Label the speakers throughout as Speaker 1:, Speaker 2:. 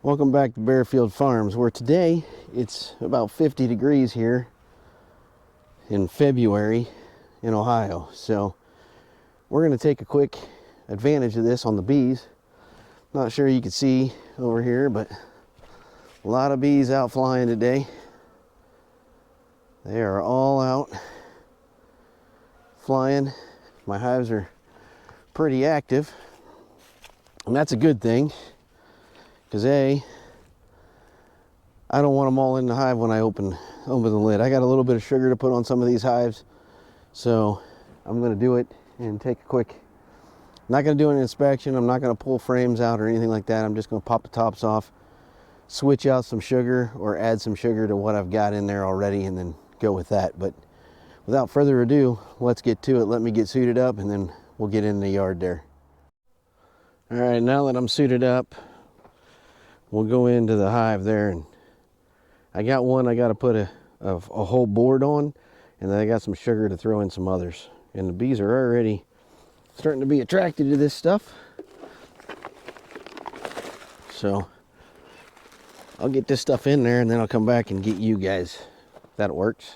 Speaker 1: Welcome back to Bearfield Farms, where today it's about 50 degrees here in February in Ohio. So we're going to take a quick advantage of this on the bees. Not sure you can see over here, but a lot of bees out flying today. They are all out flying. My hives are pretty active, and that's a good thing. Because I don't want them all in the hive when I open the lid. I got a little bit of sugar to put on some of these hives, so I'm going to do it and take a quick, not going to do an inspection. I'm not going to pull frames out or anything like that. I'm just going to pop the tops off, switch out some sugar or add some sugar to what I've got in there already, and then go with that. But without further ado, let's get to it. Let me get suited up, and then we'll get in the yard there. All right, now that I'm suited up, we'll go into the hive there, and I got one I got to put a whole board on, and then I got some sugar to throw in some others. And the bees are already starting to be attracted to this stuff. So I'll get this stuff in there, and then I'll come back and get you guys, if that works.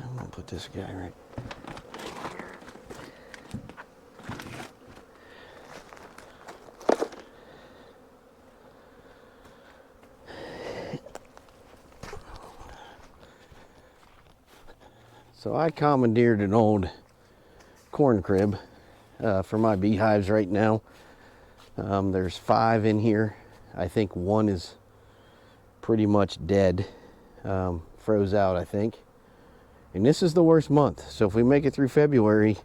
Speaker 1: I'm gonna put this guy right here. So I commandeered an old corn crib for my beehives right now. There's 5 in here. I think one is pretty much dead, froze out, I think. And this is the worst month, so if we make it through February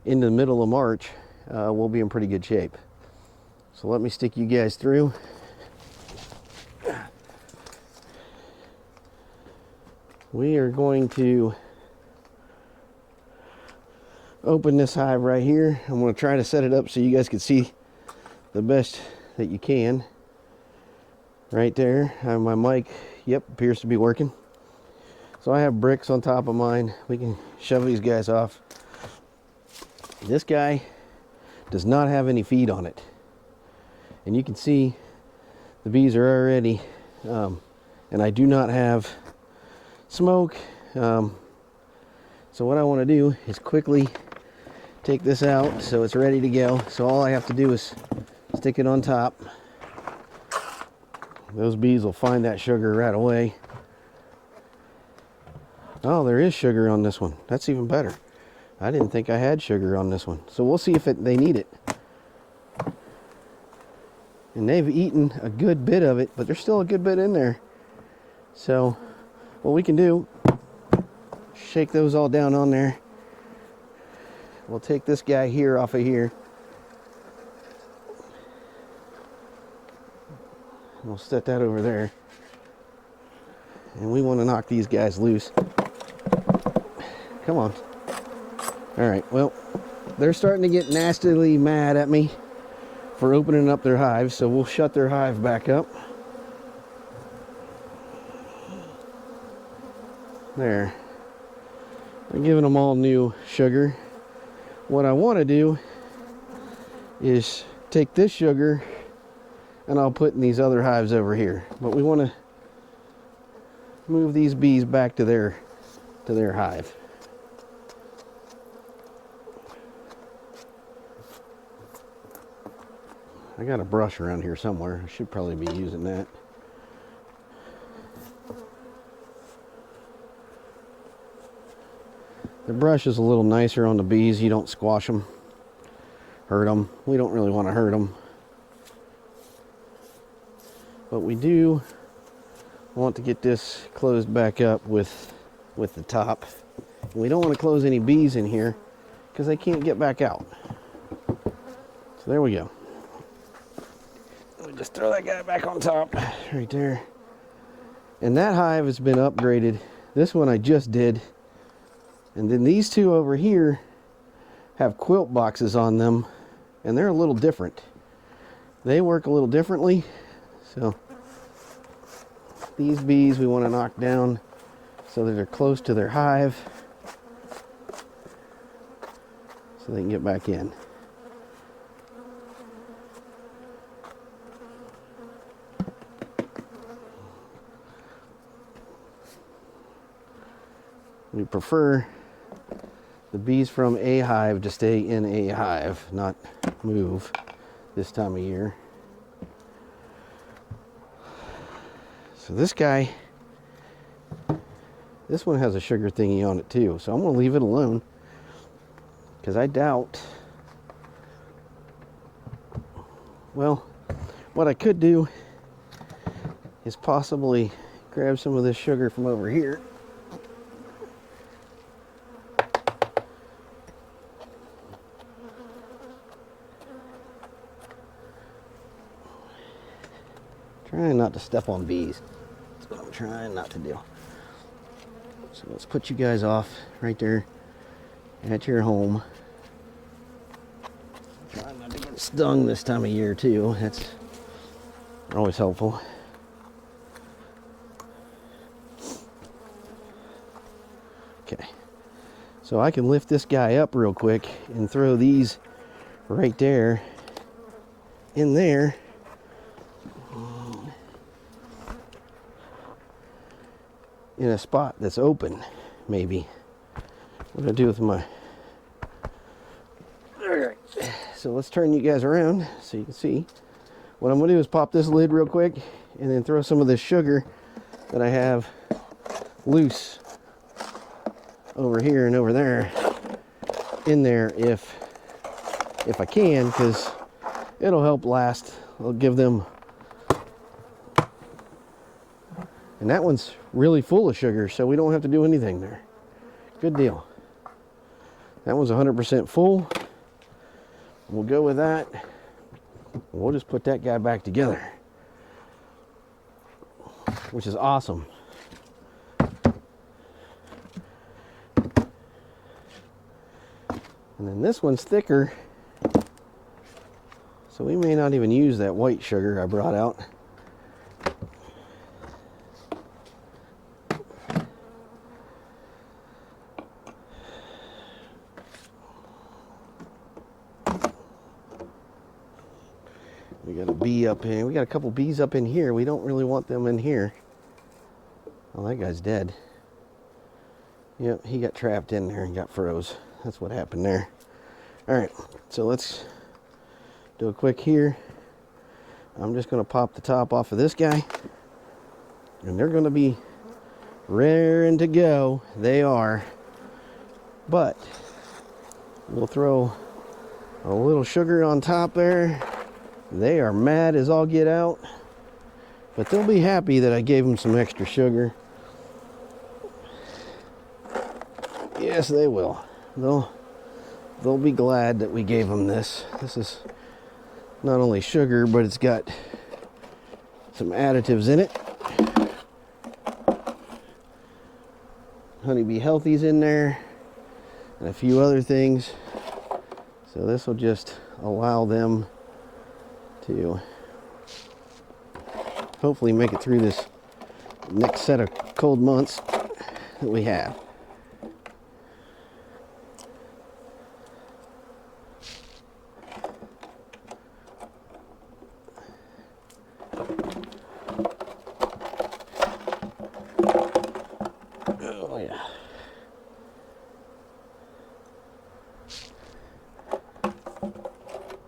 Speaker 1: into the middle of March, we'll be in pretty good shape. So let me stick you guys through. We are going to open this hive right here. I'm going to try to set it up so you guys can see the best that you can. Right there, I have my mic, yep, appears to be working. So I have bricks on top of mine. We can shove these guys off. This guy does not have any feed on it. And you can see the bees are already, and I do not have smoke. So what I want to do is quickly take this out so it's ready to go. So all I have to do is stick it on top. Those bees will find that sugar right away. Oh, there is sugar on this one. That's even better. I didn't think I had sugar on this one. So we'll see if they need it. And they've eaten a good bit of it, but there's still a good bit in there. So what we can do, shake those all down on there. We'll take this guy here off of here. We'll set that over there. And we want to knock these guys loose. Come on. All right, well, they're starting to get nastily mad at me for opening up their hive, so we'll shut their hive back up. There. I'm giving them all new sugar. What I want to do is take this sugar and I'll put in these other hives over here. But we want to move these bees back to their hive. I got a brush around here somewhere. I should probably be using that. The brush is a little nicer on the bees. You don't squash them, hurt them. We don't really want to hurt them. But we do want to get this closed back up with the top. We don't want to close any bees in here because they can't get back out. So there we go. Let me just throw that guy back on top right there. And that hive has been upgraded. This one I just did. And then these two over here have quilt boxes on them, and they're a little different. They work a little differently. So these bees we want to knock down so that they're close to their hive. so they can get back in. We prefer the bees from a hive to stay in a hive, not move this time of year. So this guy, this one has a sugar thingy on it too, so I'm going to leave it alone because I doubt, well, what I could do is possibly grab some of this sugar from over here. Trying not to step on bees. That's what I'm trying not to do. So let's put you guys off right there at your home. Trying not to get stung this time of year too. That's always helpful. Okay. So I can lift this guy up real quick and throw these right there in there. In a spot that's open, maybe. What do I do with my... Alright, so let's turn you guys around so you can see. What I'm going to do is pop this lid real quick and then throw some of this sugar that I have loose over here and over there in there if I can, because it'll help last. I'll give them... And that one's really full of sugar, so we don't have to do anything there. Good deal. That one's 100% full. We'll go with that. We'll just put that guy back together, which is awesome. And then this one's thicker, so we may not even use that white sugar I brought out. We got a bee up here. We got a couple bees up in here. We don't really want them in here. Oh, that guy's dead. Yep, he got trapped in there and got froze. That's what happened there. All right, so let's do a quick here. I'm just going to pop the top off of this guy. And they're going to be raring to go. They are. But we'll throw a little sugar on top there. They are mad as all get out, but they'll be happy that I gave them some extra sugar. Yes, they will. They'll be glad that we gave them this. This is not only sugar, but it's got some additives in it. Honeybee Healthy's in there, and a few other things. So this will just allow them to hopefully make it through this next set of cold months that we have. Oh yeah.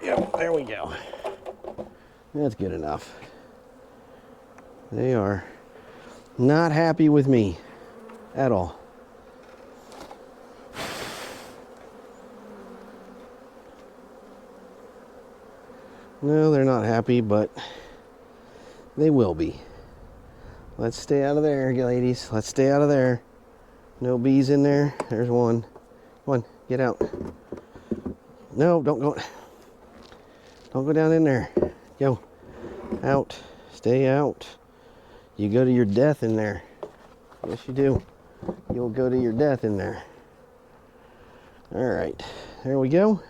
Speaker 1: Yep, there we go. That's good enough. They are not happy with me at all. No, they're not happy, but they will be. Let's stay out of there, ladies. Let's stay out of there. No bees in there. There's one. Come on, get out. No, don't go. Don't go down in there. Go. Out. Stay out. You go to your death in there. Yes, you do. You'll go to your death in there. All right. There we go.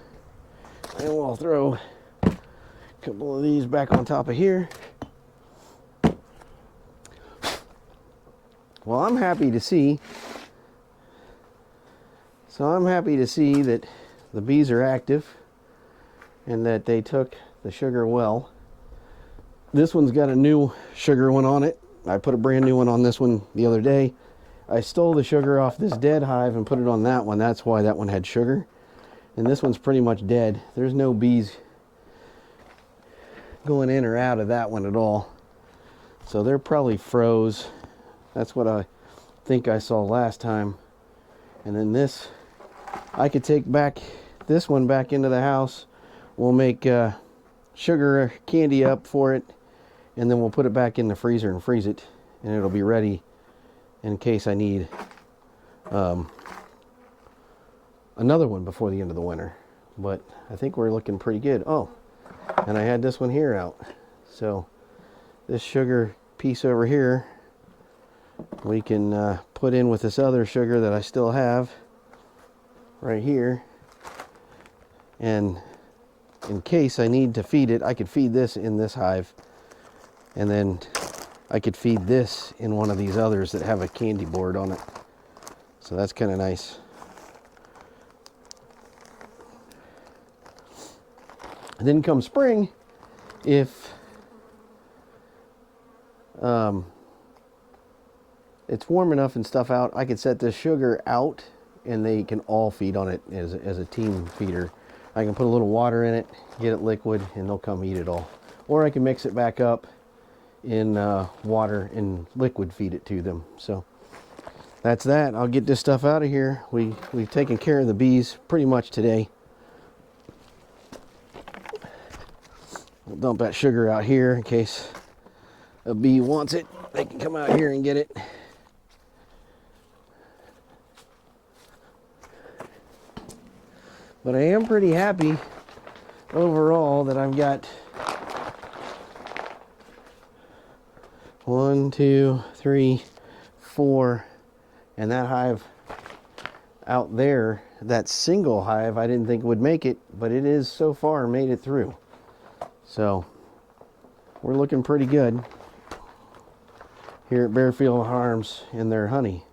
Speaker 1: And we'll throw a couple of these back on top of here. Well, I'm happy to see. So I'm happy to see that the bees are active and that they took the sugar well. This one's got a new sugar one on it. I put a brand new one on this one the other day. I stole the sugar off this dead hive and put it on that one. That's why that one had sugar. And this one's pretty much dead. There's no bees going in or out of that one at all. So they're probably froze. That's what I think I saw last time. And then this, I could take back this one back into the house. We'll make sugar candy up for it, and then we'll put it back in the freezer and freeze it, and it'll be ready in case I need another one before the end of the winter. But I think we're looking pretty good. Oh, and I had this one here out. So this sugar piece over here we can put in with this other sugar that I still have right here, and in case I need to feed it, I could feed this in this hive, and then I could feed this in one of these others that have a candy board on it. So that's kind of nice. And then come spring, if it's warm enough and stuff out, I could set this sugar out and they can all feed on it as a team feeder. I can put a little water in it, get it liquid, and they'll come eat it all. Or I can mix it back up in water and liquid feed it to them. So that's that. I'll get this stuff out of here. We've taken care of the bees pretty much today. I'll dump that sugar out here in case a bee wants it. They can come out here and get it. But I am pretty happy overall that I've got 1, 2, 3, 4, and that hive out there, that single hive, I didn't think would make it, but it is so far made it through. So we're looking pretty good here at Bearfield Farms in their honey.